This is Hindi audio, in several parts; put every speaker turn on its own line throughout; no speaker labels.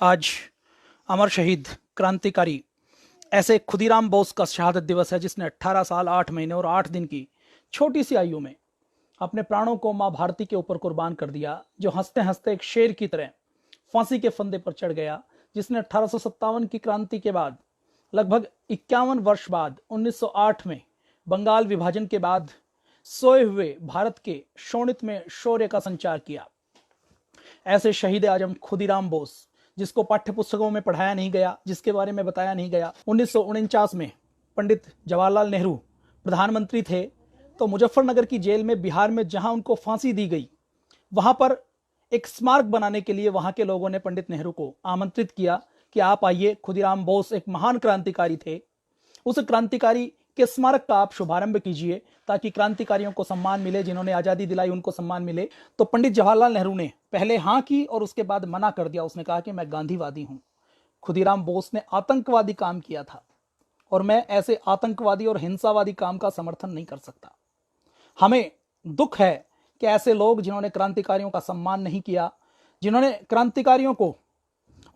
आज अमर शहीद क्रांतिकारी ऐसे खुदीराम बोस का शहादत दिवस है, जिसने 18 साल 8 महीने और 8 दिन की छोटी सी आयु में अपने प्राणों को मां भारती के ऊपर कुर्बान कर दिया। जो हंसते हंसते एक शेर की तरह फांसी के फंदे पर चढ़ गया, जिसने 1857 की क्रांति के बाद लगभग 51 वर्ष बाद 1908 में बंगाल विभाजन के बाद सोए हुए भारत के शोणित में शौर्य का संचार किया। ऐसे शहीद आजम खुदीराम बोस, जिसको पाठ्य पुस्तकों में पढ़ाया नहीं गया, जिसके बारे में बताया नहीं गया। 1949 में पंडित जवाहरलाल नेहरू प्रधानमंत्री थे, तो मुजफ्फरनगर की जेल में बिहार में जहां उनको फांसी दी गई, वहां पर एक स्मारक बनाने के लिए वहां के लोगों ने पंडित नेहरू को आमंत्रित किया कि आप आइए, खुदीराम बोस एक महान क्रांतिकारी थे, उस क्रांतिकारी के स्मारक का आप शुभारंभ कीजिए ताकि क्रांतिकारियों को सम्मान मिले, जिन्होंने आजादी दिलाई उनको सम्मान मिले। तो पंडित जवाहरलाल नेहरू ने पहले हाँ की और उसके बाद मना कर दिया। उसने कहा कि मैं गांधीवादी हूं। खुदीराम बोस ने आतंकवादी काम किया था और मैं ऐसे आतंकवादी और हिंसावादी काम का समर्थन नहीं कर सकता। हमें दुख है कि ऐसे लोग जिन्होंने क्रांतिकारियों का सम्मान नहीं किया, जिन्होंने क्रांतिकारियों को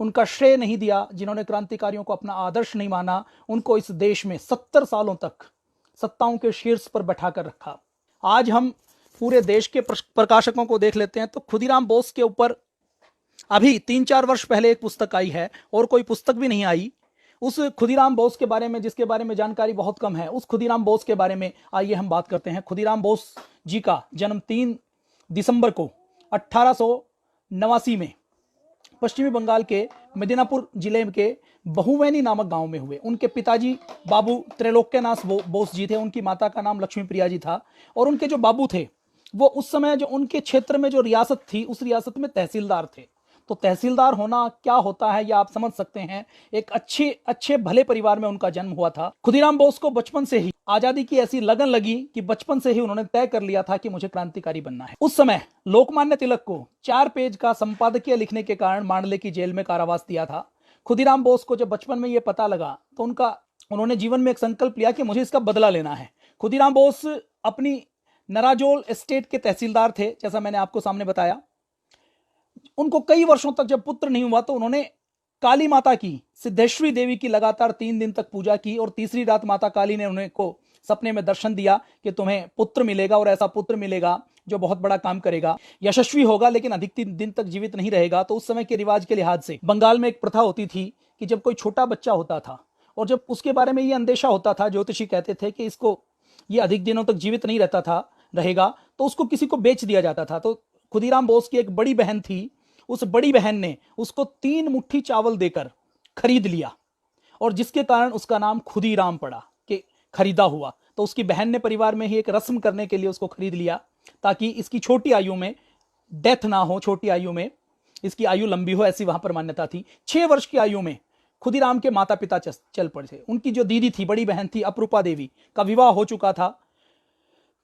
उनका श्रेय नहीं दिया, जिन्होंने क्रांतिकारियों को अपना आदर्श नहीं माना, उनको इस देश में 70 सालों तक सत्ताओं के शीर्ष पर बैठाकर रखा। आज हम पूरे देश के प्रकाशकों को देख लेते हैं तो खुदीराम बोस के ऊपर अभी 3-4 वर्ष पहले एक पुस्तक आई है और कोई पुस्तक भी नहीं आई उस खुदीराम बोस के बारे में, जिसके बारे में जानकारी बहुत कम है। उस खुदीराम बोस के बारे में आइए हम बात करते हैं। खुदीराम बोस जी का जन्म 3 दिसंबर को 1889 में पश्चिमी बंगाल के मिदनापुर जिले के बहुवैनी नामक गांव में हुए। उनके पिताजी बाबू त्रैलोक्यनाथ बोस जी थे, उनकी माता का नाम लक्ष्मी प्रिया जी था, और उनके जो बाबू थे वो उस समय जो उनके क्षेत्र में जो रियासत थी उस रियासत में तहसीलदार थे। तो तहसीलदार होना क्या होता है यह आप समझ सकते हैं। एक अच्छे भले परिवार में उनका जन्म हुआ था। खुदीराम बोस को बचपन से ही आजादी की ऐसी लगन लगी कि बचपन से ही उन्होंने तय कर लिया था कि मुझे क्रांतिकारी बनना है। उस समय लोकमान्य तिलक को 4 पेज का संपादकीय लिखने के कारण मांडले की जेल में कारावास दिया था। खुदीराम बोस को जब बचपन में यह पता लगा तो उन्होंने जीवन में एक संकल्प लिया कि मुझे इसका बदला लेना है। खुदीराम बोस अपनी नराजोल एस्टेट के तहसीलदार थे, जैसा मैंने आपको सामने बताया। उनको कई वर्षों तक जब पुत्र नहीं हुआ तो उन्होंने काली माता की, सिद्धेश्वरी देवी की लगातार 3 दिन तक पूजा की और तीसरी रात माता काली ने उन्हें को सपने में दर्शन दिया कि तुम्हें पुत्र मिलेगा और ऐसा पुत्र मिलेगा जो बहुत बड़ा काम करेगा, यशस्वी होगा, लेकिन अधिक दिन तक जीवित नहीं रहेगा। तो उस समय के रिवाज के लिहाज से बंगाल में एक प्रथा होती थी कि जब कोई छोटा बच्चा होता था और जब उसके बारे में यह अंदेशा होता था, ज्योतिषी कहते थे कि ये अधिक दिनों तक जीवित नहीं रहेगा, तो उसको किसी को बेच दिया जाता था। तो खुदीराम बोस की एक बड़ी बहन थी, उस बड़ी बहन ने उसको 3 मुट्ठी चावल देकर खरीद लिया और जिसके कारण उसका नाम खुदीराम पड़ा कि खरीदा हुआ। तो उसकी बहन ने परिवार में ही एक रस्म करने के लिए उसको खरीद लिया ताकि इसकी छोटी आयु में डेथ ना हो, छोटी आयु में इसकी आयु लंबी हो, ऐसी वहां पर मान्यता थी। 6 वर्ष की आयु में खुदीराम के माता पिता चल पड़े। उनकी जो दीदी थी, बड़ी बहन थी अपरूपा देवी, का विवाह हो चुका था।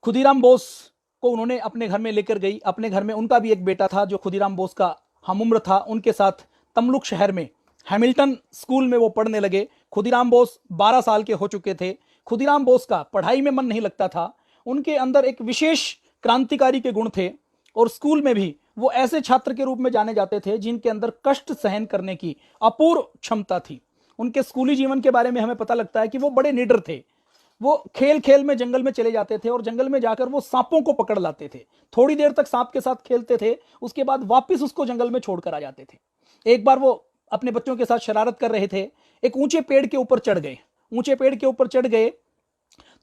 खुदीराम बोस को उन्होंने अपने घर में लेकर गई। अपने घर में उनका भी एक बेटा था जो खुदीराम बोस का हमउम्र था। उनके साथ तमलुक शहर में हैमिल्टन स्कूल में वो पढ़ने लगे। खुदीराम बोस 12 साल के हो चुके थे। खुदीराम बोस का पढ़ाई में मन नहीं लगता था। उनके अंदर एक विशेष क्रांतिकारी के गुण थे और स्कूल में भी वो ऐसे छात्र के रूप में जाने जाते थे जिनके अंदर कष्ट सहन करने की अपूर्व क्षमता थी। उनके स्कूली जीवन के बारे में हमें पता लगता है कि वो बड़े निडर थे। वो खेल खेल में जंगल में चले जाते थे और जंगल में जाकर वो सांपों को पकड़ लाते थे। थोड़ी देर तक सांप के साथ खेलते थे, उसके बाद वापस उसको जंगल में छोड़कर आ जाते थे। एक बार वो अपने बच्चों के साथ शरारत कर रहे थे, एक ऊंचे पेड़ के ऊपर चढ़ गए। ऊंचे पेड़ के ऊपर चढ़ गए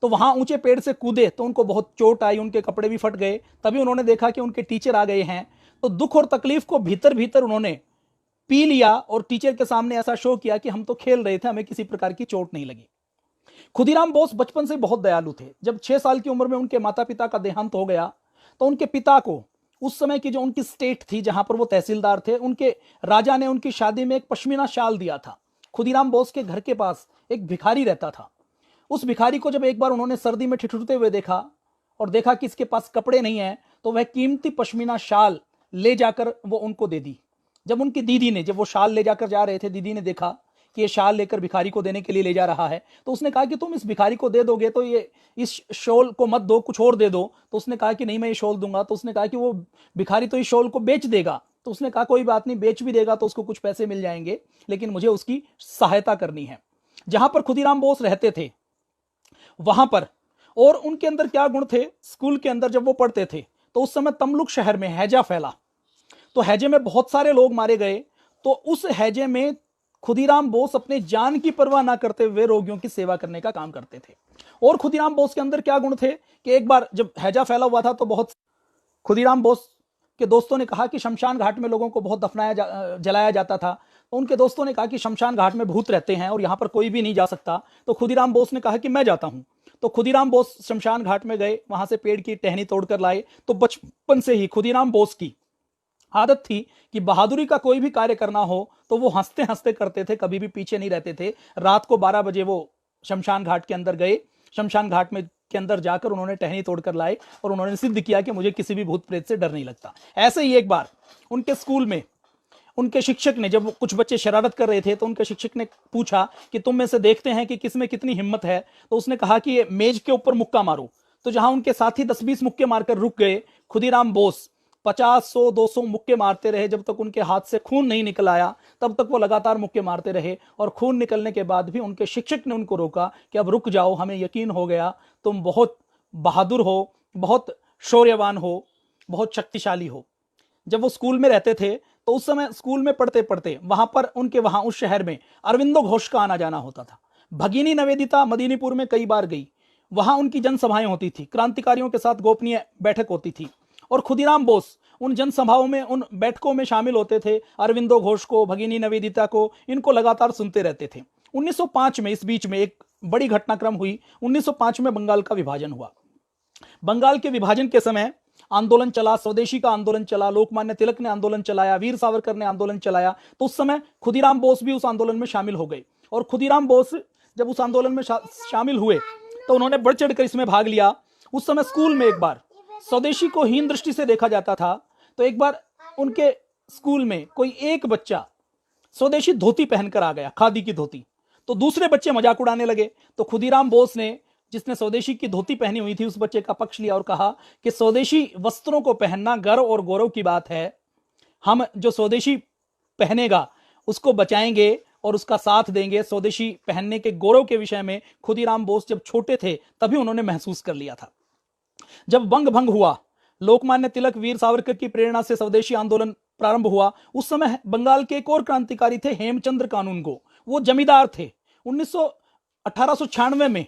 तो वहां ऊंचे पेड़ से कूदे तो उनको बहुत चोट आई, उनके कपड़े भी फट गए। तभी उन्होंने देखा कि उनके टीचर आ गए हैं, तो दुख और तकलीफ को भीतर भीतर उन्होंने पी लिया और टीचर के सामने ऐसा शो किया कि हम तो खेल रहे थे, हमें किसी प्रकार की चोट नहीं लगी। खुदीराम बोस बचपन से बहुत दयालु थे। जब 6 साल की उम्र में उनके माता पिता का देहांत हो गया तो उनके पिता को उस समय की जो उनकी स्टेट थी जहां पर वो तहसीलदार थे, उनके राजा ने उनकी शादी में एक पश्मीना शाल दिया था। खुदीराम बोस के घर के पास एक भिखारी रहता था। उस भिखारी को जब एक बार उन्होंने सर्दी में ठिठुरते हुए देखा और देखा कि इसके पास कपड़े नहीं है, तो वह कीमती पश्मीना शाल ले जाकर वो उनको दे दी। जब उनकी दीदी ने, जब वो शाल ले जाकर जा रहे थे, दीदी ने देखा कि ये शाल लेकर भिखारी को देने के लिए ले जा रहा है, तो उसने कहा कि तुम इस भिखारी को दे दोगे तो ये इस शॉल को मत दो, कुछ और दे दो। तो उसने कहा कि नहीं, मैं ये शॉल दूंगा। तो उसने कहा कि वो भिखारी तो इस शॉल को बेच देगा तो उसने कहा कोई बात नहीं, बेच भी देगा तो उसको कुछ पैसे मिल जाएंगे, लेकिन मुझे उसकी सहायता करनी है। जहां पर खुदीराम बोस रहते थे वहां पर, और उनके अंदर क्या गुण थे, स्कूल के अंदर जब वो पढ़ते थे तो उस समय तमलुक शहर में हैजा फैला, तो हैजे में बहुत सारे लोग मारे गए। तो उस हैजे में खुदीराम बोस अपने जान की परवाह ना करते हुए रोगियों की सेवा करने का काम करते थे। और खुदीराम बोस के अंदर क्या गुण थे कि एक बार जब हैजा फैला हुआ था तो बहुत खुदीराम बोस के दोस्तों ने कहा कि शमशान घाट में लोगों को बहुत जलाया जाता था। तो उनके दोस्तों ने कहा कि शमशान घाट में भूत रहते हैं और यहां पर कोई भी नहीं जा सकता। तो खुदीराम बोस ने कहा कि मैं जाता हूं। तो खुदीराम बोस शमशान घाट में गए, वहां से पेड़ की टहनी तोड़कर लाए। तो बचपन से ही खुदीराम बोस की आदत थी कि बहादुरी का कोई भी कार्य करना हो तो वो हंसते हंसते करते थे, कभी भी पीछे नहीं रहते थे। रात को 12 बजे वो शमशान घाट के अंदर गए, शमशान घाट में के अंदर जाकर उन्होंने टहनी तोड़कर लाए और उन्होंने सिद्ध किया कि मुझे किसी भी भूत प्रेत से डर नहीं लगता। ऐसे ही एक बार उनके स्कूल में उनके शिक्षक ने, जब कुछ बच्चे शरारत कर रहे थे तो उनके शिक्षक ने पूछा कि तुम में से देखते हैं कि किसमें कितनी हिम्मत है। तो उसने कहा कि ये मेज के ऊपर मुक्का मारो। तो जहां उनके साथी 10-20 मुक्के मारकर रुक गए, खुदीराम बोस 50, 100, 200 मुक्के मारते रहे। जब तक उनके हाथ से खून नहीं निकल आया तब तक वो लगातार मुक्के मारते रहे। और खून निकलने के बाद भी उनके शिक्षक ने उनको रोका कि अब रुक जाओ, हमें यकीन हो गया तुम बहुत बहादुर हो, बहुत शौर्यवान हो, बहुत शक्तिशाली हो। जब वो स्कूल में रहते थे तो उस समय स्कूल में पढ़ते पढ़ते वहां पर वहां उस शहर में अरविंदो घोष का आना जाना होता था। भगिनी निवेदिता मदीनीपुर में कई बार गई, वहां उनकी जनसभाएं होती थी, क्रांतिकारियों के साथ गोपनीय बैठक होती थी और खुदीराम बोस उन जनसभाओं में, उन बैठकों में शामिल होते थे। अरविंदो घोष को, भगिनी निवेदिता को, इनको लगातार सुनते रहते थे। 1905 में इस बीच में एक बड़ी घटनाक्रम हुई। 1905 में बंगाल का विभाजन हुआ। बंगाल के विभाजन के समय आंदोलन चला, स्वदेशी का आंदोलन चला, लोकमान्य तिलक ने आंदोलन चलाया, वीर सावरकर ने आंदोलन चलाया। तो उस समय खुदीराम बोस भी उस आंदोलन में शामिल हो गए। और खुदीराम बोस जब उस आंदोलन में शामिल हुए तो उन्होंने बढ़ चढ़कर इसमें भाग लिया। उस समय स्कूल में एक बार स्वदेशी को हीन दृष्टि से देखा जाता था। तो एक बार उनके स्कूल में कोई एक बच्चा स्वदेशी धोती पहनकर आ गया, खादी की धोती। तो दूसरे बच्चे मजाक उड़ाने लगे। तो खुदीराम बोस ने, जिसने स्वदेशी की धोती पहनी हुई थी, उस बच्चे का पक्ष लिया और कहा कि स्वदेशी वस्त्रों को पहनना गर्व और गौरव की बात है। हम जो स्वदेशी पहनेगा उसको बचाएंगे और उसका साथ देंगे। स्वदेशी पहनने के गौरव के विषय में खुदीराम बोस जब छोटे थे तभी उन्होंने महसूस कर लिया था। जब बंग भंग हुआ, लोकमान्य तिलक, वीर सावरकर की प्रेरणा से स्वदेशी आंदोलन प्रारंभ हुआ। उस समय बंगाल के एक और क्रांतिकारी थे, हेमचंद्र कानूनगो। वो जमींदार थे। 1896 में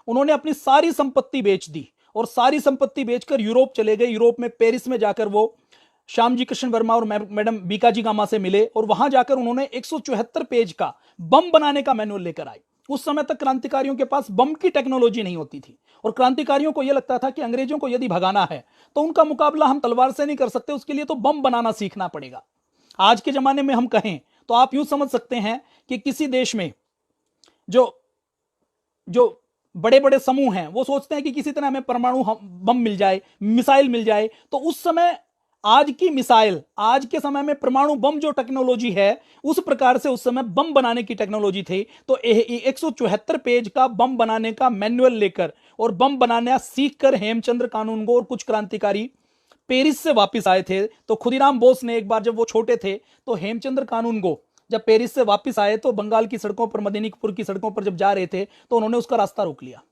उन्होंने अपनी सारी संपत्ति बेच दी और सारी संपत्ति बेचकर यूरोप चले गए। यूरोप में पेरिस में जाकर वो श्यामजी कृष्ण वर्मा और मैडम बीकाजी गामा से मिले और वहां जाकर उन्होंने 174 पेज का बम बनाने का मैनुअल लेकर आए। उस समय तक क्रांतिकारियों के पास बम की टेक्नोलॉजी नहीं होती थी और क्रांतिकारियों को यह लगता था कि अंग्रेजों को यदि भगाना है तो उनका मुकाबला हम तलवार से नहीं कर सकते, उसके लिए तो बम बनाना सीखना पड़ेगा। आज के जमाने में हम कहें तो आप यूं समझ सकते हैं कि किसी देश में जो बड़े बड़े समूह हैं वो सोचते हैं कि किसी तरह हमें परमाणु बम मिल जाए, मिसाइल मिल जाए। तो उस समय आज की मिसाइल, आज के समय में परमाणु बम जो टेक्नोलॉजी है उस प्रकार से उस समय बम बनाने की टेक्नोलॉजी थी। तो 174 पेज का बम बनाने का मैनुअल लेकर और बम बनाना सीखकर हेमचंद्र कानूनगो और कुछ क्रांतिकारी पेरिस से वापस आए थे। तो खुदीराम बोस ने एक बार, जब वो छोटे थे, तो हेमचंद्र कानूनगो जब पेरिस से वापस आए तो बंगाल की सड़कों पर, मदीनीपुर की सड़कों पर जब जा रहे थे तो उन्होंने उसका रास्ता रोक लिया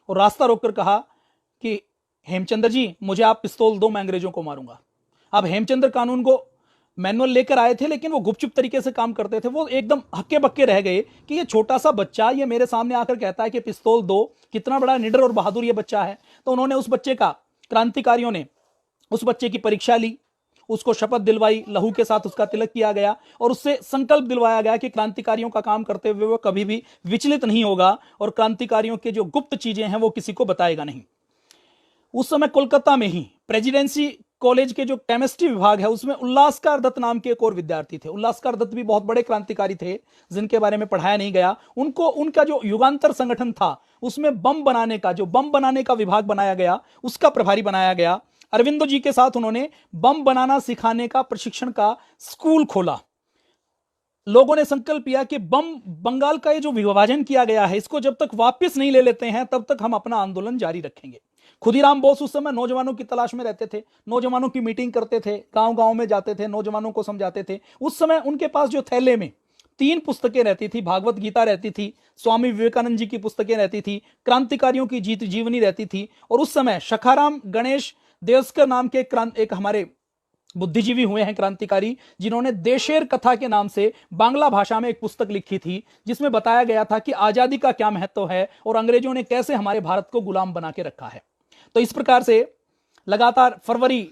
और रास्ता रोककर कहा कि हेमचंद्र जी, मुझे आप पिस्तौल दो, मैं अंग्रेजों को मारूंगा। अब हेमचंद्र कानूनगो मैनुअल लेकर आए थे लेकिन वो गुपचुप तरीके से काम करते थे। वो एकदम हक्के बक्के रह गए कि ये छोटा सा बच्चा ये मेरे सामने आकर कहता है कि पिस्तौल दो, कितना बड़ा निडर और बहादुर ये बच्चा है। तो उन्होंने उस बच्चे का, क्रांतिकारियों ने उस बच्चे की परीक्षा ली, उसको शपथ दिलवाई, लहू के साथ उसका तिलक किया गया और उससे संकल्प दिलवाया गया कि क्रांतिकारियों का काम करते हुए वो कभी भी विचलित नहीं होगा और क्रांतिकारियों के जो गुप्त चीजें हैं वो किसी को बताएगा नहीं। उस समय कोलकाता में ही प्रेसिडेंसी कॉलेज के जो केमिस्ट्री विभाग है उसमें उल्लासकार दत्त नाम के एक और विद्यार्थी थे। उल्लासकार दत्त भी बहुत बड़े क्रांतिकारी थे जिनके बारे में पढ़ाया नहीं गया। उनको, उनका जो युगांतर संगठन था उसमें बम बनाने का विभाग बनाया गया, उसका प्रभारी बनाया गया। अरविंदो जी के साथ उन्होंने बम बनाना सिखाने का, प्रशिक्षण का स्कूल खोला। लोगों ने संकल्प किया कि बंगाल का ये जो विभाजन किया गया है इसको जब तक वापस नहीं ले लेते हैं तब तक हम अपना आंदोलन जारी रखेंगे। खुदीराम बोस उस समय नौजवानों की तलाश में रहते थे, नौजवानों की मीटिंग करते थे, गांव गांव में जाते थे, नौजवानों को समझाते थे। उस समय उनके पास जो थैले में 3 पुस्तकें रहती थी, भागवत गीता रहती थी, स्वामी विवेकानंद जी की पुस्तकें रहती थी, क्रांतिकारियों की जीवनी रहती थी, और उस समय शखाराम गणेश देवस्कर नाम के एक हमारे बुद्धिजीवी हुए हैं क्रांतिकारी, जिन्होंने देशेर कथा के नाम से बांग्ला भाषा में एक पुस्तक लिखी थी, जिसमें बताया गया था कि आजादी का क्या महत्व है और अंग्रेजों ने कैसे हमारे भारत को गुलाम बना के रखा है। तो इस प्रकार से लगातार फरवरी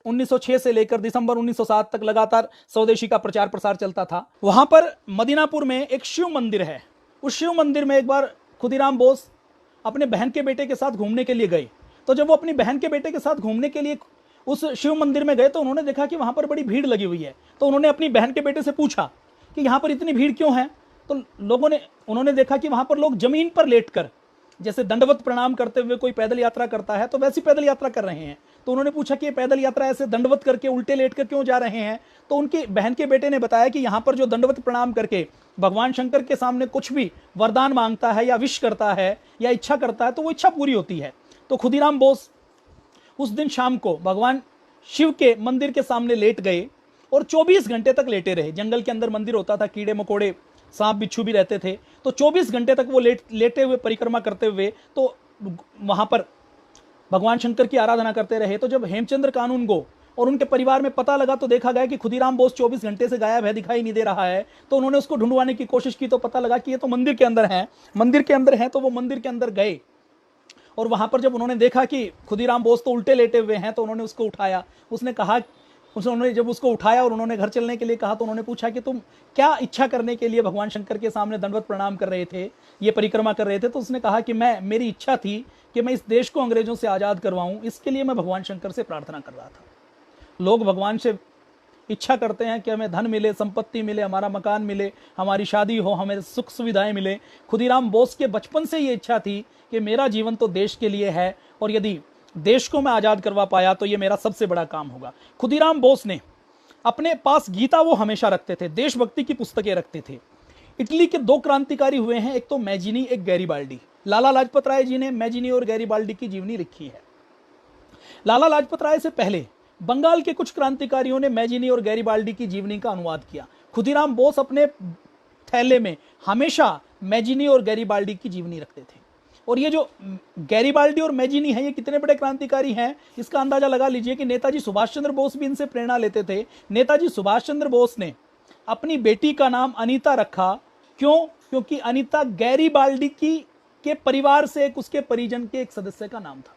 1906 से लेकर दिसंबर 1907 तक लगातार स्वदेशी का प्रचार प्रसार चलता था। वहां पर मदीनापुर में एक शिव मंदिर है। उस शिव मंदिर में एक बार खुदीराम बोस अपने बहन के बेटे के साथ घूमने के लिए गए। तो जब वो अपनी बहन के बेटे के साथ घूमने के लिए उस शिव मंदिर में गए तो उन्होंने देखा कि वहां पर बड़ी भीड़ लगी हुई है। तो उन्होंने अपनी बहन के बेटे से पूछा कि यहाँ पर इतनी भीड़ क्यों है। तो उन्होंने देखा कि वहां पर लोग जमीन पर लेटकर जैसे दंडवत प्रणाम करते हुए कोई पैदल यात्रा करता है, तो वैसी पैदल यात्रा कर रहे हैं। तो उन्होंने पूछा कि ये पैदल यात्रा ऐसे दंडवत करके उल्टे लेट कर क्यों जा रहे हैं। तो उनकी बहन के बेटे ने बताया कि यहाँ पर जो दंडवत प्रणाम करके भगवान शंकर के सामने कुछ भी वरदान मांगता है या विश करता है या इच्छा करता है तो वो इच्छा पूरी होती है। तो खुदीराम बोस उस दिन शाम को भगवान शिव के मंदिर के सामने लेट गए और 24 घंटे तक लेटे रहे। जंगल के अंदर मंदिर होता था, कीड़े मकोड़े सांप बिच्छू भी रहते थे। तो 24 घंटे तक वो लेटे हुए परिक्रमा करते हुए तो वहां पर भगवान शंकर की आराधना करते रहे। तो जब हेमचंद्र कानून गो और उनके परिवार में पता लगा तो देखा गया कि खुदीराम बोस 24 घंटे से गायब है, दिखाई नहीं दे रहा है। तो उन्होंने उसको ढूंढवाने की कोशिश की तो पता लगा कि ये तो मंदिर के अंदर है। तो वो मंदिर के अंदर गए और वहां पर जब उन्होंने देखा कि खुदीराम बोस तो उल्टे लेटे हुए हैं तो उन्होंने उसको उठाया। उन्होंने जब उसको उठाया और उन्होंने घर चलने के लिए कहा तो उन्होंने पूछा कि तुम क्या इच्छा करने के लिए भगवान शंकर के सामने दंडवत प्रणाम कर रहे थे, ये परिक्रमा कर रहे थे। तो उसने कहा कि मेरी इच्छा थी कि मैं इस देश को अंग्रेजों से आज़ाद करवाऊं, इसके लिए मैं भगवान शंकर से प्रार्थना कर रहा था। लोग भगवान से इच्छा करते हैं कि हमें धन मिले, संपत्ति मिले, हमारा मकान मिले, हमारी शादी हो, हमें सुख सुविधाएं मिले। खुदीराम बोस के बचपन से ये इच्छा थी कि मेरा जीवन तो देश के लिए है और यदि देश को मैं आज़ाद करवा पाया तो ये मेरा सबसे बड़ा काम होगा। खुदीराम बोस ने अपने पास गीता वो हमेशा रखते थे, देशभक्ति की पुस्तकें रखते थे। इटली के 2 क्रांतिकारी हुए हैं, एक तो मैजिनी, एक गैरीबाल्डी। लाला लाजपत राय जी ने मैजिनी और गैरीबाल्डी की जीवनी लिखी है। लाला लाजपत राय से पहले बंगाल के कुछ क्रांतिकारियों ने मैजिनी और गैरीबाल्डी की जीवनी का अनुवाद किया। खुदीराम बोस अपने थैले में हमेशा मैजिनी और गैरीबाल्डी की जीवनी रखते थे। और ये जो गैरीबाल्डी और मैजिनी है, ये कितने बड़े क्रांतिकारी हैं इसका अंदाजा लगा लीजिए कि नेताजी सुभाष चंद्र बोस भी इनसे प्रेरणा लेते थे। नेताजी सुभाष चंद्र बोस ने अपनी बेटी का नाम अनीता रखा। क्यों? क्योंकि अनीता गैरीबाल्डी के परिवार से उसके परिजन के एक सदस्य का नाम था।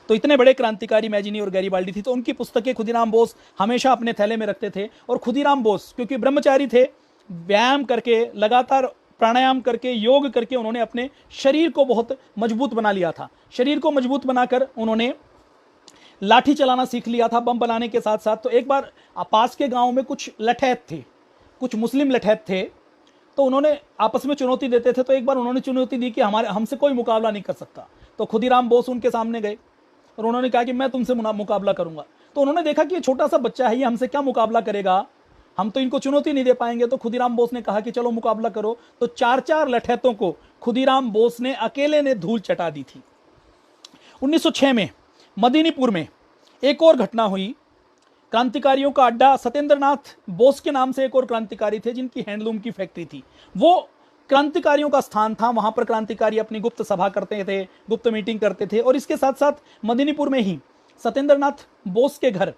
तो इतने बड़े क्रांतिकारी मैजिनी और गैरीबाल्डी थी। तो उनकी पुस्तकें खुदीराम बोस हमेशा अपने थैले में रखते थे। और खुदीराम बोस क्योंकि ब्रह्मचारी थे, व्यायाम करके, लगातार प्राणायाम करके, योग करके उन्होंने अपने शरीर को बहुत मजबूत बना लिया था। शरीर को मजबूत बनाकर उन्होंने लाठी चलाना सीख लिया था बम बनाने के साथ साथ। तो एक बार पास के गांव में कुछ लठैत थे, कुछ मुस्लिम लठैत थे, तो उन्होंने आपस में चुनौती देते थे। तो एक बार उन्होंने चुनौती दी कि हमसे कोई मुकाबला नहीं कर सकता। तो खुदीराम बोस उनके सामने गए और उन्होंने कहा कि मैं तुमसे मुकाबला करूंगा। तो उन्होंने देखा कि ये छोटा सा बच्चा है, ये हमसे क्या मुकाबला करेगा, हम तो इनको चुनौती नहीं दे पाएंगे। तो खुदीराम बोस ने कहा कि चलो मुकाबला करो। तो 4-4 लठैतों को खुदीराम बोस ने अकेले ने धूल चटा दी थी। 1906 में मदीनीपुर में एक और घटना हुई। क्रांतिकारियों का अड्डा, सत्येंद्रनाथ बोस के नाम से एक और क्रांतिकारी थे जिनकी हैंडलूम की फैक्ट्री थी। वो क्रांतिकारियों का स्थान था। वहां पर क्रांतिकारी अपनी गुप्त सभा करते थे, गुप्त मीटिंग करते थे। और इसके साथ साथ मदीनीपुर में ही सत्येंद्रनाथ बोस के घर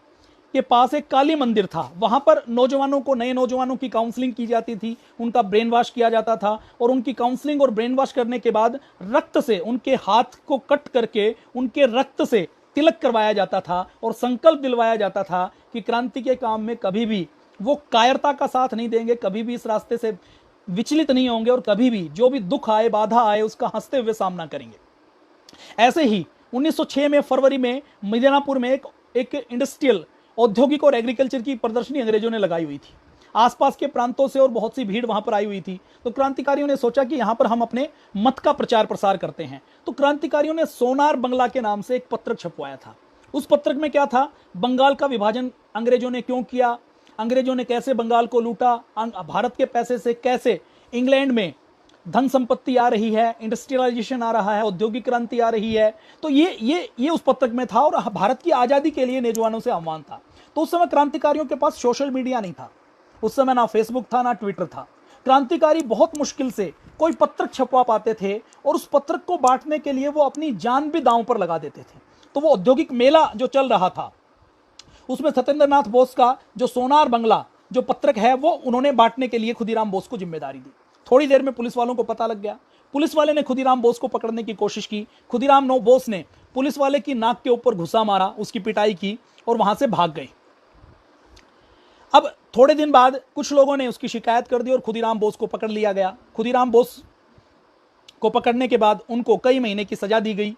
के पास एक काली मंदिर था। वहां पर नौजवानों को, नए नौजवानों की काउंसलिंग की जाती थी, उनका ब्रेन वॉश किया जाता था। और उनकी काउंसलिंग और ब्रेन वॉश करने के बाद रक्त से उनके हाथ को कट करके उनके रक्त से तिलक करवाया जाता था और संकल्प दिलवाया जाता था कि क्रांति के काम में कभी भी वो कायरता का साथ नहीं देंगे, कभी भी इस रास्ते से विचलित नहीं होंगे और कभी भी जो भी दुख आए, बाधा आए, उसका हंसते हुए सामना करेंगे। ऐसे ही 1906 में फरवरी में मिदनापुर में एक इंडस्ट्रियल, औद्योगिक और एग्रीकल्चर की प्रदर्शनी अंग्रेजों ने लगाई हुई थी। आसपास के प्रांतों से और बहुत सी भीड़ वहां पर आई हुई थी। तो क्रांतिकारियों ने सोचा कि यहां पर हम अपने मत का प्रचार प्रसार करते हैं। तो क्रांतिकारियों ने सोनार बंगला के नाम से एक पत्रक छपवाया था। उस पत्रक में क्या था? बंगाल का विभाजन अंग्रेजों ने क्यों किया, अंग्रेजों ने कैसे बंगाल को लूटा, भारत के पैसे से कैसे इंग्लैंड में धन संपत्ति आ रही है, इंडस्ट्रियलाइजेशन आ रहा है, औद्योगिक क्रांति आ रही है। तो ये उस पत्रक में था और भारत की आज़ादी के लिए नौजवानों से आह्वान था। तो उस समय क्रांतिकारियों के पास सोशल मीडिया नहीं था, उस समय ना फेसबुक था ना ट्विटर था। क्रांतिकारी बहुत मुश्किल से कोई पत्रक छपवा पाते थे और उस पत्रक को बांटने के लिए वो अपनी जान भी दांव पर लगा देते थे। तो वो औद्योगिक मेला जो चल रहा था उसमें सत्येंद्रनाथ बोस का जो सोनार बंगला जो पत्रक है वो उन्होंने बांटने के लिए खुदीराम बोस को जिम्मेदारी दी। थोड़ी देर में पुलिस वालों को पता लग गया, पुलिस वाले ने खुदीराम बोस को पकड़ने की कोशिश की। खुदीराम बोस ने पुलिस वाले की नाक के ऊपर घुसा मारा, उसकी पिटाई की और वहां से भाग गए। अब थोड़े दिन बाद कुछ लोगों ने उसकी शिकायत कर दी और खुदीराम बोस को पकड़ लिया गया। खुदीराम बोस को पकड़ने के बाद उनको कई महीने की सजा दी गई।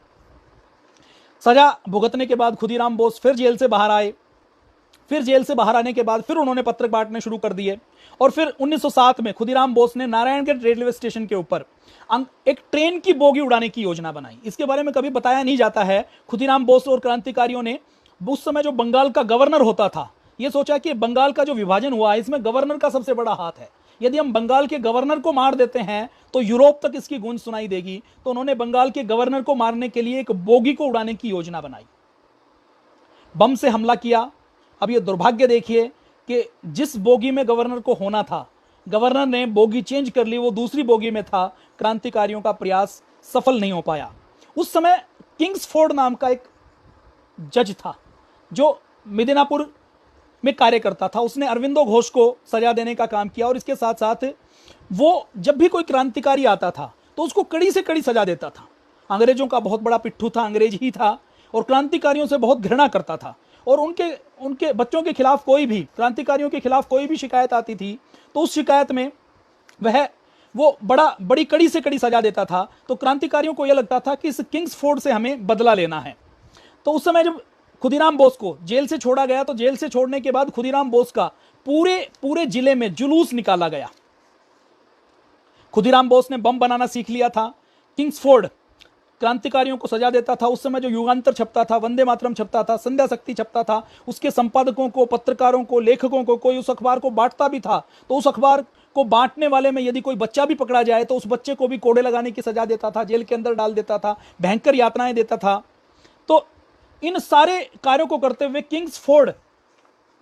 सजा भुगतने के बाद खुदीराम बोस फिर जेल से बाहर आए। फिर जेल से बाहर आने के बाद फिर उन्होंने पत्रक बांटने शुरू कर दिए और फिर 1907 में खुदीराम बोस ने नारायणगढ़ रेलवे स्टेशन के ऊपर एक ट्रेन की बोगी उड़ाने की योजना बनाई। इसके बारे में कभी बताया नहीं जाता है। खुदीराम बोस और क्रांतिकारियों ने उस समय जो बंगाल का गवर्नर होता था ये सोचा कि बंगाल का जो विभाजन हुआ है इसमें गवर्नर का सबसे बड़ा हाथ है, यदि हम बंगाल के गवर्नर को मार देते हैं तो यूरोप तक इसकी गूंज सुनाई देगी। तो उन्होंने बंगाल के गवर्नर को मारने के लिए एक बोगी को उड़ाने की योजना बनाई, बम से हमला किया। अब ये दुर्भाग्य देखिए कि जिस बोगी में गवर्नर को होना था गवर्नर ने बोगी चेंज कर ली, वो दूसरी बोगी में था। क्रांतिकारियों का प्रयास सफल नहीं हो पाया। उस समय किंग्सफोर्ड नाम का एक जज था जो मिदनापुर में कार्य करता था, उसने अरविंदो घोष को सजा देने का काम किया और इसके साथ साथ वो जब भी कोई क्रांतिकारी आता था तो उसको कड़ी से कड़ी सजा देता था। अंग्रेजों का बहुत बड़ा पिट्ठू था, अंग्रेज ही था और क्रांतिकारियों से बहुत घृणा करता था। और उनके बच्चों के खिलाफ कोई भी, क्रांतिकारियों के खिलाफ कोई भी शिकायत आती थी तो उस शिकायत में वो बड़ी कड़ी से कड़ी सजा देता था। तो क्रांतिकारियों को यह लगता था कि इस किंग्सफोर्ड से हमें बदला लेना है। तो उस समय जब खुदीराम बोस को जेल से छोड़ा गया तो जेल से छोड़ने के बाद खुदीराम बोस का पूरे जिले में जुलूस निकाला गया। खुदीराम बोस ने बम बनाना सीख लिया था। किंग्सफोर्ड क्रांतिकारियों को सजा देता था। उस समय जो युगांतर छपता था, वंदे मातरम छपता था, संध्या शक्ति छपता था, उसके संपादकों को, पत्रकारों को, लेखकों को कोई उस अखबार को बांटता भी था तो उस अखबार को बांटने वाले में यदि कोई बच्चा भी पकड़ा जाए तो उस बच्चे को भी कोड़े लगाने की सजा देता था, जेल के अंदर डाल देता था, भयंकर यातनाएं देता था। तो इन सारे कार्यों को करते हुए किंग्सफोर्ड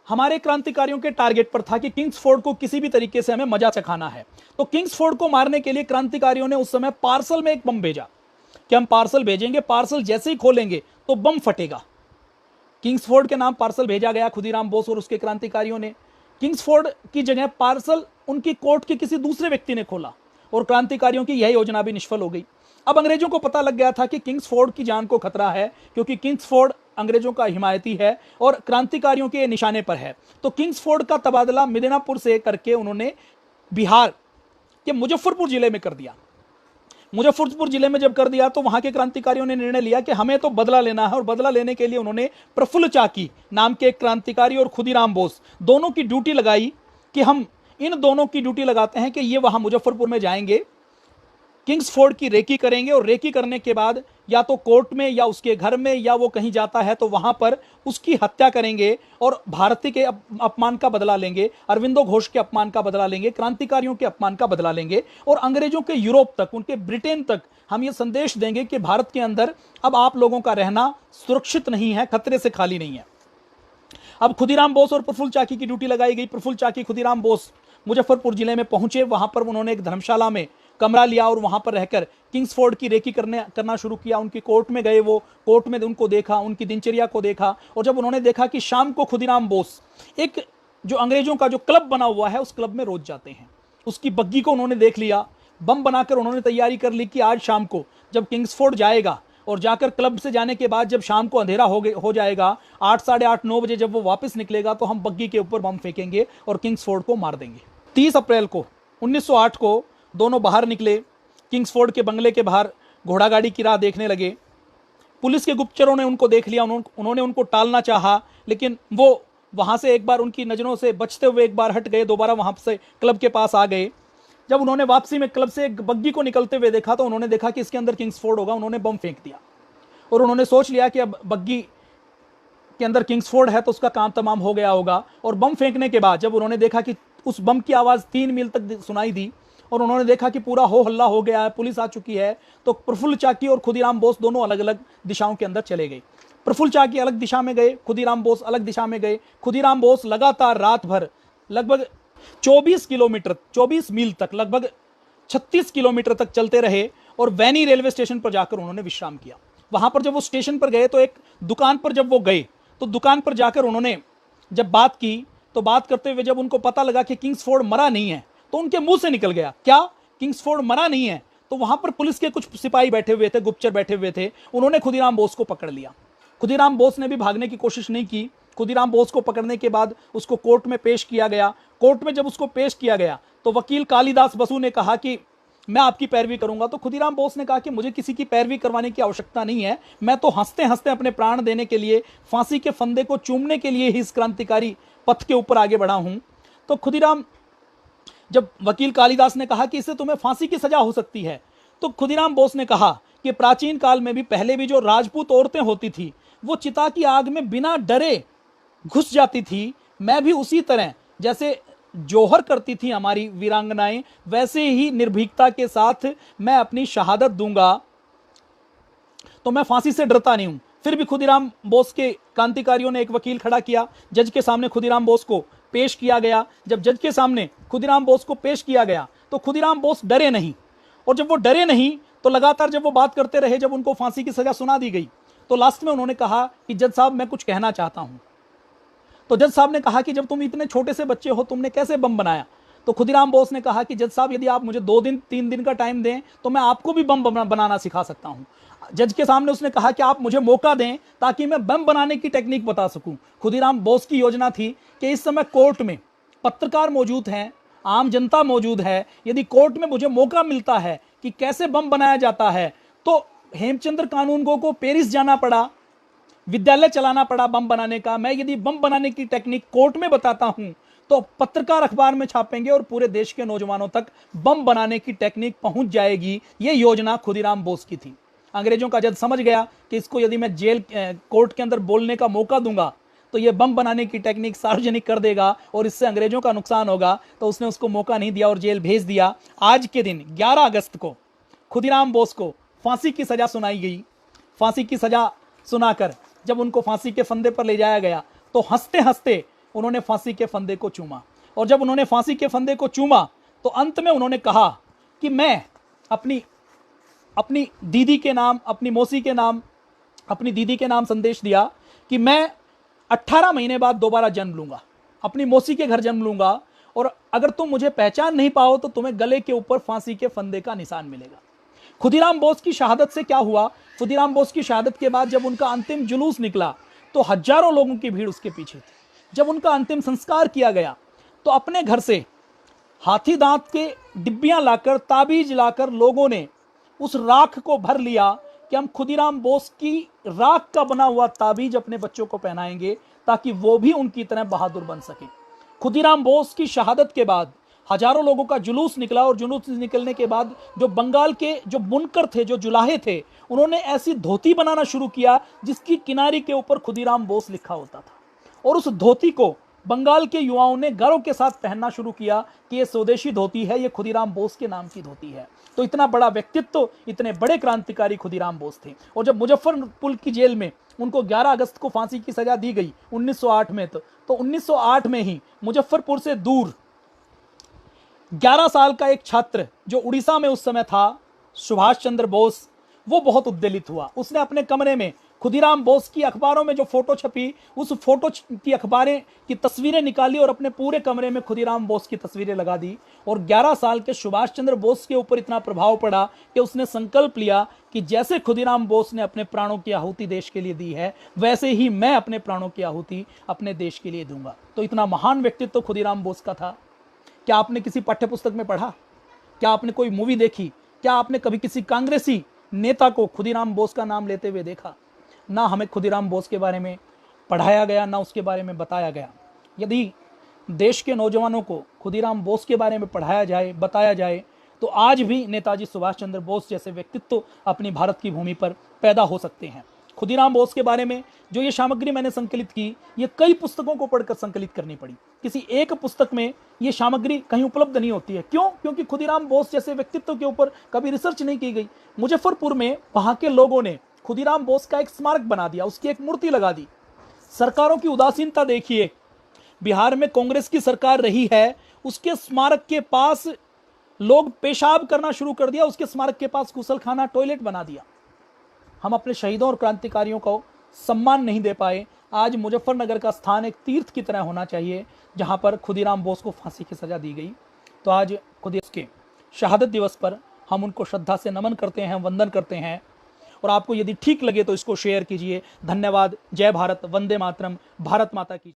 हमारे क्रांतिकारियों के टारगेट पर था कि किंग्सफोर्ड को किसी भी तरीके से हमें मजा चखाना है। तो किंग्सफोर्ड को मारने के लिए क्रांतिकारियों ने उस समय पार्सल में एक बम भेजा कि हम पार्सल भेजेंगे, पार्सल जैसे ही खोलेंगे तो बम फटेगा। किंग्सफोर्ड के नाम पार्सल भेजा गया। खुदीराम बोस और उसके क्रांतिकारियों ने किंग्सफोर्ड की जगह पार्सल उनकी कोर्ट के किसी दूसरे व्यक्ति ने खोला और क्रांतिकारियों की यह योजना भी निष्फल हो गई। अब अंग्रेजों को पता लग गया था कि किंग्सफोर्ड की जान को खतरा है क्योंकि किंग्सफोर्ड अंग्रेजों का हिमायती है और क्रांतिकारियों के निशाने पर है। तो किंग्सफोर्ड का तबादला मिदनापुर से करके उन्होंने बिहार के मुजफ्फरपुर जिले में कर दिया। मुजफ्फरपुर जिले में जब कर दिया तो वहां के क्रांतिकारियों ने निर्णय लिया कि हमें तो बदला लेना है और बदला लेने के लिए उन्होंने प्रफुल्ल चाकी नाम के एक क्रांतिकारी और खुदीराम बोस दोनों की ड्यूटी लगाई कि हम इन दोनों की ड्यूटी लगाते हैं कि ये वहां मुजफ्फरपुर में जाएंगे, किंग्सफोर्ड की रेकी करेंगे और रेकी करने के बाद या तो कोर्ट में या उसके घर में या वो कहीं जाता है तो वहां पर उसकी हत्या करेंगे और भारतीय के अपमान का बदला लेंगे, अरविंदो घोष के अपमान का बदला लेंगे, क्रांतिकारियों के अपमान का बदला लेंगे और अंग्रेजों के यूरोप तक, उनके ब्रिटेन तक हम ये संदेश देंगे कि भारत के अंदर अब आप लोगों का रहना सुरक्षित नहीं है, खतरे से खाली नहीं है। अब खुदीराम बोस और प्रफुल्ल चाकी की ड्यूटी लगाई गई। प्रफुल्ल चाकी, खुदीराम बोस मुजफ्फरपुर जिले में पहुंचे। वहां पर उन्होंने एक धर्मशाला में कमरा लिया और वहां पर रहकर किंग्सफोर्ड की रेकी करना शुरू किया। उनकी कोर्ट में गए, वो कोर्ट में उनको देखा, उनकी दिनचर्या को देखा और जब उन्होंने देखा कि शाम को खुदीराम बोस एक जो अंग्रेजों का जो क्लब बना हुआ है उस क्लब में रोज जाते हैं, उसकी बग्गी को उन्होंने देख लिया। बम बनाकर उन्होंने तैयारी कर ली कि आज शाम को जब किंग्सफोर्ड जाएगा और जाकर क्लब से जाने के बाद जब शाम को अंधेरा हो जाएगा 8, साढ़े 8, 9 बजे जब वो वापस निकलेगा तो हम बग्गी के ऊपर बम फेंकेंगे और किंग्सफोर्ड को मार देंगे। 30 अप्रैल को 1908 को दोनों बाहर निकले। किंग्सफोर्ड के बंगले के बाहर घोड़ागाड़ी की राह देखने लगे। पुलिस के गुप्तचरों ने उनको देख लिया। उन्होंने उनको टालना चाहा लेकिन वो वहां से एक बार उनकी नजरों से बचते हुए एक बार हट गए, दोबारा वहां से क्लब के पास आ गए। जब उन्होंने वापसी में क्लब से एक बग्गी को निकलते हुए देखा तो उन्होंने देखा कि इसके अंदर किंग्सफोर्ड होगा। उन्होंने बम फेंक दिया और उन्होंने सोच लिया कि अब बग्गी के अंदर किंग्सफोर्ड है तो उसका काम तमाम हो गया होगा। और बम फेंकने के बाद जब उन्होंने देखा कि उस बम की आवाज 3 मील तक सुनाई दी और उन्होंने देखा कि पूरा हो हल्ला हो गया है, पुलिस आ चुकी है, तो प्रफुल्ल चाकी और खुदीराम बोस दोनों अलग अलग दिशाओं के अंदर चले गए। प्रफुल्ल चाकी अलग दिशा में गए, खुदीराम बोस अलग दिशा में गए। खुदीराम बोस लगातार रात भर लगभग 24 किलोमीटर 24 मील तक लगभग 36 किलोमीटर तक चलते रहे और वैनी रेलवे स्टेशन पर जाकर उन्होंने विश्राम किया। वहां पर जब वो स्टेशन पर गए तो एक दुकान पर जब वो गए तो दुकान पर जाकर उन्होंने जब बात की, तो बात करते हुए जब उनको पता लगा कि किंग्सफोर्ड मरा नहीं है, तो उनके मुंह से निकल गया, क्या किंग्सफोर्ड मरा नहीं है? तो वहां पर पुलिस के कुछ सिपाही बैठे हुए थे, गुप्तचर बैठे हुए थे, उन्होंने खुदीराम बोस को पकड़ लिया। खुदीराम बोस ने भी भागने की कोशिश नहीं की। खुदीराम बोस को पकड़ने के बाद उसको कोर्ट में पेश किया गया। कोर्ट में जब उसको पेश किया गया तो वकील कालिदास बसु ने कहा कि मैं आपकी पैरवी करूंगा। तो खुदीराम बोस ने कहा कि मुझे किसी की पैरवी करवाने की आवश्यकता नहीं है, मैं तो हंसते हंसते अपने प्राण देने के लिए, फांसी के फंदे को चूमने के लिए ही इस क्रांतिकारी पथ के ऊपर आगे बढ़ा हूं। तो खुदीराम, जब वकील कालिदास ने कहा कि इससे तुम्हें फांसी की सजा हो सकती है, तो खुदीराम बोस ने कहा कि प्राचीन काल में भी पहले भी जो राजपूत औरतें होती थी वो चिता की आग में बिना डरे घुस जाती थी, मैं भी उसी तरह जैसे जोहर करती थी हमारी वीरांगनाएं, वैसे ही निर्भीकता के साथ मैं अपनी शहादत दूंगा। तो मैं फांसी से डरता नहीं हूं। फिर भी खुदीराम बोस के क्रांतिकारियों ने एक वकील खड़ा किया, जज के सामने खुदीराम बोस को पेश किया गया। जब जज के सामने खुदीराम बोस को पेश किया गया तो खुदीराम बोस डरे नहीं, और जब वो डरे नहीं तो लगातार जब वो बात करते रहे, जब उनको फांसी की सजा सुना दी गई तो लास्ट में उन्होंने कहा कि जज साहब मैं कुछ कहना चाहता हूं। तो जज साहब ने कहा कि जब तुम इतने छोटे से बच्चे हो तुमने कैसे बम बनाया? तो खुदीराम बोस ने कहा कि जज साहब यदि आप मुझे 2 दिन 3 दिन का टाइम दें तो मैं आपको भी बम बनाना सिखा सकता हूं। जज के सामने उसने कहा कि आप मुझे मौका दें ताकि मैं बम बनाने की टेक्निक बता सकूं। खुदीराम बोस की योजना थी कि इस समय कोर्ट में पत्रकार मौजूद हैं, आम जनता मौजूद है, यदि कोर्ट में मुझे मौका मिलता है कि कैसे बम बनाया जाता है, तो हेमचंद्र कानूनगो को पेरिस जाना पड़ा, विद्यालय चलाना पड़ा बम बनाने का, मैं यदि बम बनाने की टेक्निक कोर्ट में बताता हूं तो पत्रकार अखबार में छापेंगे और पूरे देश के नौजवानों तक बम बनाने की टेक्निक पहुंच जाएगी। यह योजना खुदीराम बोस की थी। अंग्रेजों का जज समझ गया कि इसको यदि मैं जेल कोर्ट के अंदर बोलने का मौका दूंगा तो यह बम बनाने की टेक्निक सार्वजनिक कर देगा और इससे अंग्रेजों का नुकसान होगा, तो उसने उसको मौका नहीं दिया और जेल भेज दिया। आज के दिन 11 अगस्त को खुदीराम बोस को फांसी की सजा सुनाई गई। फांसी की सजा सुनाकर जब उनको फांसी के फंदे पर ले जाया गया तो हंसते हंसते उन्होंने फांसी के फंदे को चूमा, और जब उन्होंने फांसी के फंदे को चूमा तो अंत में उन्होंने कहा कि मैं अपनी दीदी के नाम, अपनी मौसी के नाम, अपनी दीदी के नाम संदेश दिया कि मैं 18 महीने बाद दोबारा जन्म लूंगा, अपनी मौसी के घर जन्म लूंगा, और अगर तुम मुझे पहचान नहीं पाओ तो तुम्हें गले के ऊपर फांसी के फंदे का निशान मिलेगा। खुदीराम बोस की शहादत से क्या हुआ? खुदीराम बोस की शहादत के बाद जब उनका अंतिम जुलूस निकला तो हजारों लोगों की भीड़ उसके पीछे थी। जब उनका अंतिम संस्कार किया गया तो अपने घर से हाथी दांत के डिब्बियां लाकर, ताबीज लाकर लोगों ने उस राख को भर लिया कि हम खुदीराम बोस की राख का बना हुआ ताबीज अपने बच्चों को पहनाएंगे ताकि वो भी उनकी तरह बहादुर बन सके। खुदीराम बोस की शहादत के बाद हजारों लोगों का जुलूस निकला, और जुलूस निकलने के बाद जो बंगाल के जो बुनकर थे, जो जुलाहे थे, उन्होंने ऐसी धोती बनाना शुरू किया जिसकी किनारी के ऊपर खुदीराम बोस लिखा होता था, और उस धोती को बंगाल के युवाओं ने गर्व के साथ पहनना शुरू किया कि ये स्वदेशी धोती है, ये खुदीराम बोस के नाम की धोती है। तो इतना बड़ा व्यक्तित्व, इतने बड़े क्रांतिकारी खुदीराम बोस थे। और जब मुजफ्फरपुर की जेल में उनको 11 अगस्त को फांसी की सजा दी गई 1908 में, तो 1908 में ही मुजफ्फरपुर से दूर 11 साल का एक छात्र जो उड़ीसा में उस समय था, सुभाष चंद्र बोस, वो बहुत उद्वेलित हुआ। उसने अपने कमरे में खुदीराम बोस की अखबारों में जो फोटो छपी, उस फोटो की अखबारें की तस्वीरें निकाली और अपने पूरे कमरे में खुदीराम बोस की तस्वीरें लगा दी। और 11 साल के सुभाष चंद्र बोस के ऊपर इतना प्रभाव पड़ा कि उसने संकल्प लिया कि जैसे खुदीराम बोस ने अपने प्राणों की आहुति देश के लिए दी है, वैसे ही मैं अपने प्राणों की आहुति अपने देश के लिए दूंगा। तो इतना महान व्यक्तित्व खुदीराम बोस का था। क्या आपने किसी पाठ्य पुस्तक में पढ़ा? क्या आपने कोई मूवी देखी? क्या आपने कभी किसी कांग्रेसी नेता को खुदीराम बोस का नाम लेते हुए देखा? ना हमें खुदीराम बोस के बारे में पढ़ाया गया, ना उसके बारे में बताया गया। यदि देश के नौजवानों को खुदीराम बोस के बारे में पढ़ाया जाए, बताया जाए, तो आज भी नेताजी सुभाष चंद्र बोस जैसे व्यक्तित्व अपनी भारत की भूमि पर पैदा हो सकते हैं। खुदीराम बोस के बारे में जो ये सामग्री मैंने संकलित की, ये कई पुस्तकों को पढ़कर संकलित करनी पड़ी। किसी एक पुस्तक में ये सामग्री कहीं उपलब्ध नहीं होती है। क्यों? क्योंकि खुदीराम बोस जैसे व्यक्तित्व के ऊपर कभी रिसर्च नहीं की गई। मुजफ्फरपुर में वहां के लोगों ने खुदीराम बोस का एक स्मारक बना दिया, उसकी एक मूर्ति लगा दी। सरकारों की उदासीनता देखिए, बिहार में कांग्रेस की सरकार रही है, उसके स्मारक के पास लोग पेशाब करना शुरू कर दिया, उसके स्मारक के पास गुसलखाना, टॉयलेट बना दिया। हम अपने शहीदों और क्रांतिकारियों को सम्मान नहीं दे पाए। आज मुजफ्फरनगर का स्थान एक तीर्थ की तरह होना चाहिए, जहां पर खुदीराम बोस को फांसी की सजा दी गई। तो आज खुदीराम के शहादत दिवस पर हम उनको श्रद्धा से नमन करते हैं, वंदन करते हैं। और आपको यदि ठीक लगे तो इसको शेयर कीजिए। धन्यवाद। जय भारत, वंदे मातरम, भारत माता की।